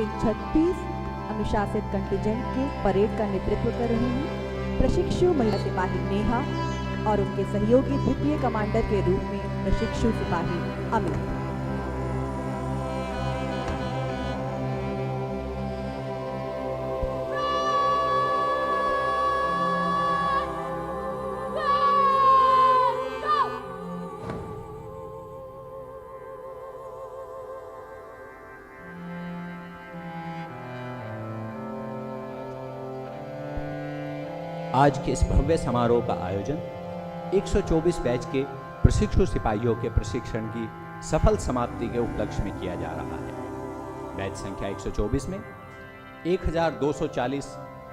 इन 36 अनुशासित कंटिजेंट के परेड का नेतृत्व कर रहे हैं प्रशिक्षु महिला सिपाही नेहा और उनके सहयोगी द्वितीय कमांडर के रूप में प्रशिक्षु सिपाही अमित। आज के इस भव्य समारोह का आयोजन 124 बैच के प्रशिक्षु सिपाहियों के प्रशिक्षण की सफल समाप्ति के उपलक्ष्य में किया जा रहा है। बैच संख्या 124 में 1240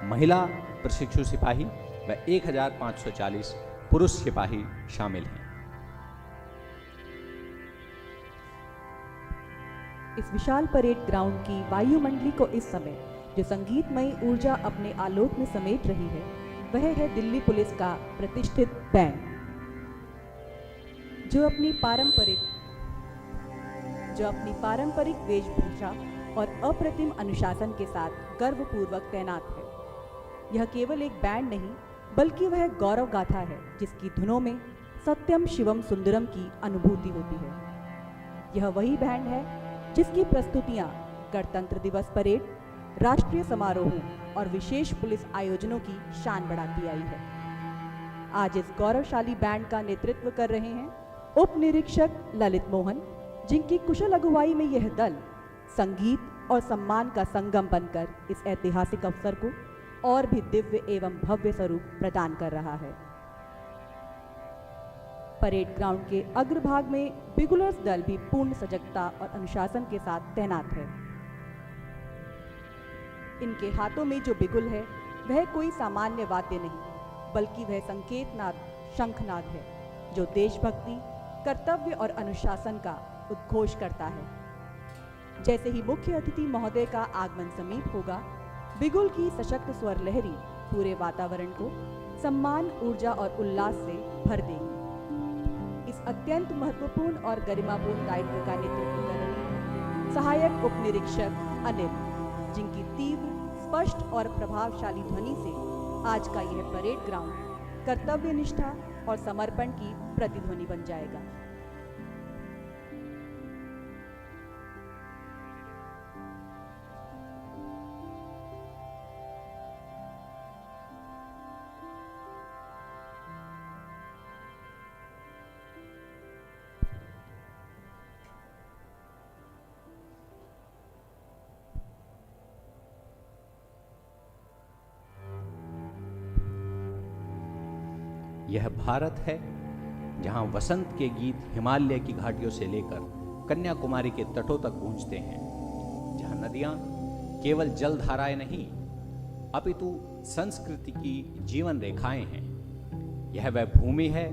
महिला प्रशिक्षु सिपाही व 1540 पुरुष सिपाही शामिल हैं। इस विशाल परेड ग्राउंड की वायुमंडली को इस समय जो संगीतमयी ऊर्जा अपने आलोक में समेट रही है वह है दिल्ली पुलिस का प्रतिष्ठित बैंड, जो अपनी पारंपरिक वेशभूषा और अप्रतिम अनुशासन के साथ गर्वपूर्वक तैनात है। यह केवल एक बैंड नहीं बल्कि वह गौरव गाथा है जिसकी धुनों में सत्यम शिवम सुंदरम की अनुभूति होती है। यह वही बैंड है जिसकी प्रस्तुतियां गणतंत्र दिवस परेड, राष्ट्रीय समारोहों और विशेष पुलिस आयोजनों की शान बढ़ाती आई है। आज इस गौरवशाली बैंड का नेतृत्व कर रहे हैं उप निरीक्षक ललित मोहन, जिनकी कुशल अगुवाई में यह दल संगीत और सम्मान का संगम बनकर इस ऐतिहासिक अवसर को और भी दिव्य एवं भव्य स्वरूप प्रदान कर रहा है। परेड ग्राउंड के अग्रभाग में बिगुलर्स दल भी पूर्ण सजगता और अनुशासन के साथ तैनात है। इनके हाथों में जो बिगुल है वह कोई सामान्य वाद्य नहीं बल्कि वह संकेतनाद शंखनाद है जो देशभक्ति, कर्तव्य और अनुशासन का उद्घोष करता है। जैसे ही मुख्य अतिथि महोदय का आगमन समीप होगा, बिगुल की सशक्त स्वर लहरी पूरे वातावरण को सम्मान, ऊर्जा और उल्लास से भर देगी। इस अत्यंत महत्वपूर्ण और गरिमापूर्ण दायित्व का नेतृत्व कर रहे हैं सहायक उप निरीक्षक अनिल, जिनकी तीव्र, स्पष्ट और प्रभावशाली ध्वनि से आज का यह परेड ग्राउंड कर्तव्य निष्ठा और समर्पण की प्रतिध्वनि बन जाएगा। यह भारत है जहां वसंत के गीत हिमालय की घाटियों से लेकर कन्याकुमारी के तटों तक गूंजते हैं, जहां नदियां केवल जलधाराएं नहीं अपितु संस्कृति की जीवन रेखाएं हैं। यह वह भूमि है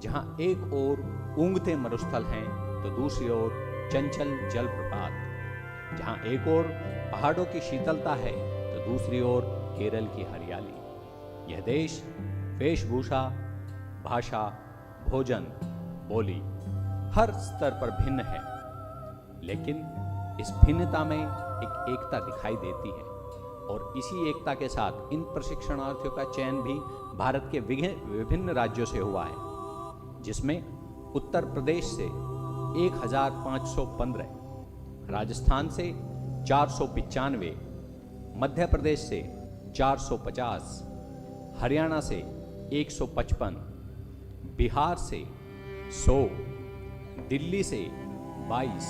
जहां एक ओर ऊंघते मरुस्थल हैं तो दूसरी ओर चंचल जलप्रपात, जहां एक ओर पहाड़ों की शीतलता है तो दूसरी ओर केरल की हरियाली। यह देश वेशभूषा, भाषा, भोजन, बोली हर स्तर पर भिन्न है, लेकिन इस भिन्नता में एक एकता दिखाई देती है और इसी एकता के साथ इन प्रशिक्षणार्थियों का चयन भी भारत के विभिन्न राज्यों से हुआ है, जिसमें उत्तर प्रदेश से 1515, राजस्थान से 495, मध्य प्रदेश से 450, हरियाणा से 155, बिहार से 100, दिल्ली से 22,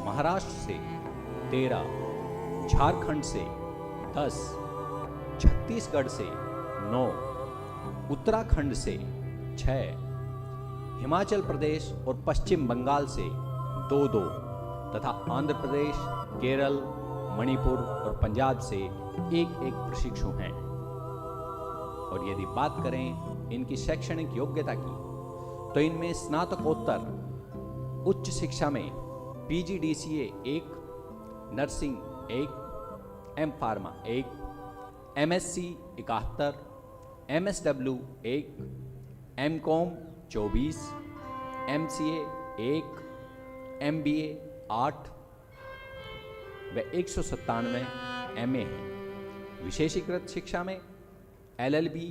महाराष्ट्र से 13, झारखंड से 10, छत्तीसगढ़ से 9, उत्तराखंड से 6, हिमाचल प्रदेश और पश्चिम बंगाल से 2-2 तथा आंध्र प्रदेश, केरल, मणिपुर और पंजाब से एक प्रशिक्षु हैं। और यदि बात करें इनकी शैक्षणिक योग्यता की, तो इनमें स्नातकोत्तर उच्च शिक्षा में PGDCA 1, nursing 1, M pharma 1, MSc 71, MSW 1, MCOM 24, MCA 1, MBA 8, व 197 MA हैं। विशेषीकृत शिक्षा में LLB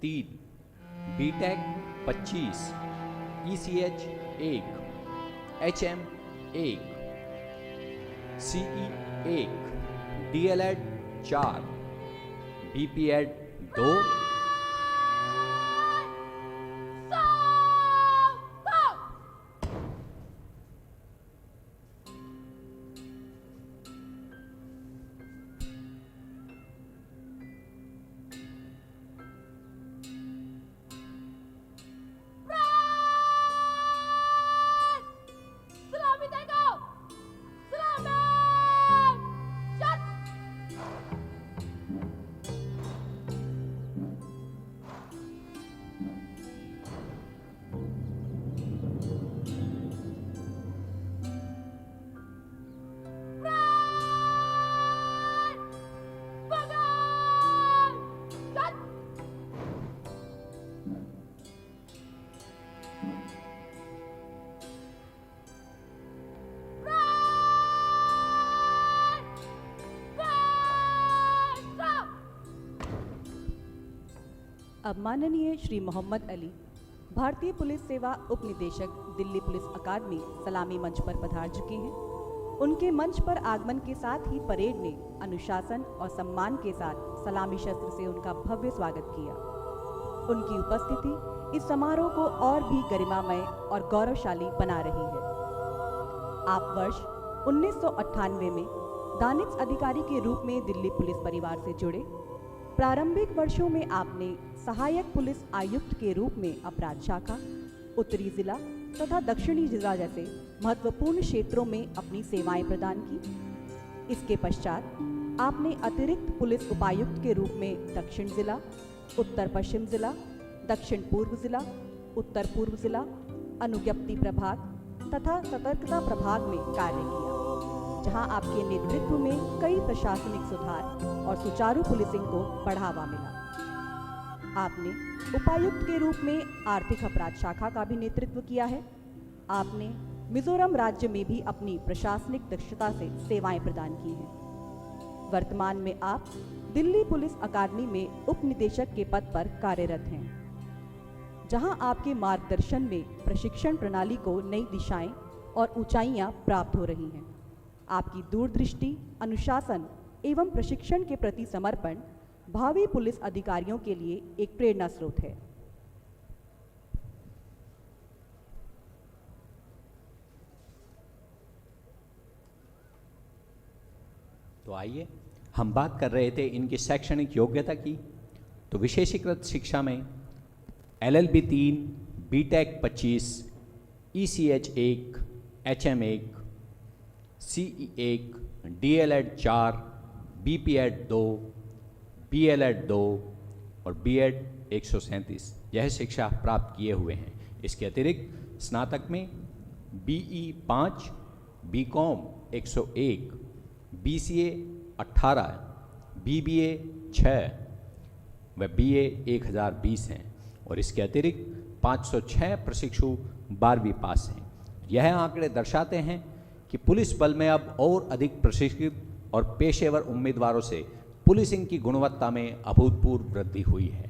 3, BTech 25, ECH 1, HM 1, CE 1, DLED 4, BPEd 2, अब माननीय श्री मोहम्मद अली, भारतीय पुलिस सेवा उप निदेशक, दिल्ली पुलिस अकादमी, सलामी मंच पर पधार चुके हैं। उनके मंच पर आगमन के साथ ही परेड ने अनुशासन और सम्मान के साथ सलामी शस्त्र से उनका भव्य स्वागत किया। उनकी उपस्थिति इस समारोह को और भी गरिमामय और गौरवशाली बना रही है। आप वर्ष 1998 में दानिश अधिकारी के रूप में दिल्ली पुलिस परिवार से जुड़े। प्रारंभिक वर्षों में आपने सहायक पुलिस आयुक्त के रूप में अपराध शाखा, उत्तरी जिला तथा दक्षिणी जिला जैसे महत्वपूर्ण क्षेत्रों में अपनी सेवाएं प्रदान की। इसके पश्चात आपने अतिरिक्त पुलिस उपायुक्त के रूप में दक्षिण जिला, उत्तर पश्चिम जिला, दक्षिण पूर्व जिला, उत्तर पूर्व जिला, अनुज्ञप्ति प्रभाग तथा सतर्कता प्रभाग में कार्य किया, जहां आपके नेतृत्व में कई प्रशासनिक सुधार और सुचारू पुलिसिंग को बढ़ावा मिला। आपने उपायुक्त के रूप में आर्थिक अपराध शाखा का भी नेतृत्व किया है। आपने मिजोरम राज्य में भी अपनी प्रशासनिक दक्षता से सेवाएं प्रदान की हैं। वर्तमान में आप दिल्ली पुलिस अकादमी में उप निदेशक के पद पर कार्यरत हैं, जहां आपके मार्गदर्शन में प्रशिक्षण प्रणाली को नई दिशाएं और ऊंचाइयां प्राप्त हो रही हैं। आपकी दूरदृष्टि, अनुशासन एवं प्रशिक्षण के प्रति समर्पण भावी पुलिस अधिकारियों के लिए एक प्रेरणा स्रोत है। तो आइए हम बात कर रहे थे इनकी शैक्षणिक योग्यता की। तो विशेषीकृत शिक्षा में LLB 3, BTech 25, ECH 1, HM 1, CE 1, DLED 4, BPEd 2, BLED 2 और BEd 137 यह शिक्षा प्राप्त किए हुए हैं। इसके अतिरिक्त स्नातक में BE 5, BCom 101, BCA 18, BBA 6 व BA 1020 हैं और इसके अतिरिक्त 506 प्रशिक्षु 12वीं पास हैं। यह आंकड़े दर्शाते हैं कि पुलिस बल में अब और अधिक प्रशिक्षित और पेशेवर उम्मीदवारों से पुलिसिंग की गुणवत्ता में अभूतपूर्व वृद्धि हुई है।